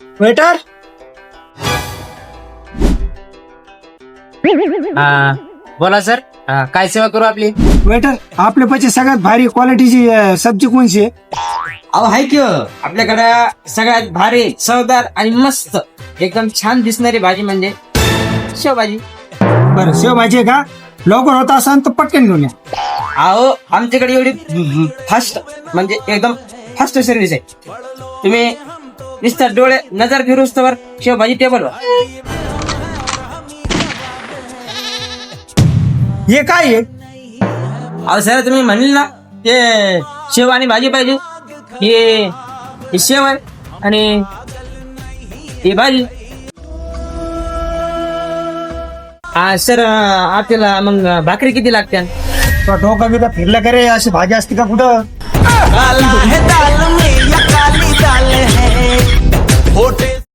Waiter बोला sir, काय सेवा करू आपली? वेटर आपल्या पाशी सगळ्यात भारी क्वालिटीची सब्जी कोणची आहे? अहो हाय की आपल्याकडे सगळ्यात भारी चवदार आणि मस्त एकदम छान दिसणारी भाजी म्हणजे शेवभाजी. बरं शेवभाजी आहे का? लवकर होत असेल तर पटकन घेऊन या. अहो आमच्याकडे एवढी फास्ट म्हणजे एकदम फास्ट सर्व्हिस आहे. तुम्ही नुसतं डोळे नजर फिरूस तर शेवभाजी टेबलवर. हे काय आहे? अहो सर तुम्ही म्हणले ना ते शेव आणि भाजी पाहिजे, हे शेव आहे आणि ही भाजी. सर आपल्याला मग भाकरी किती लागते? तो डोका बिका फिरला का रे? अशी भाजी असते का कुठं? काला है दाल में या काली दाल है.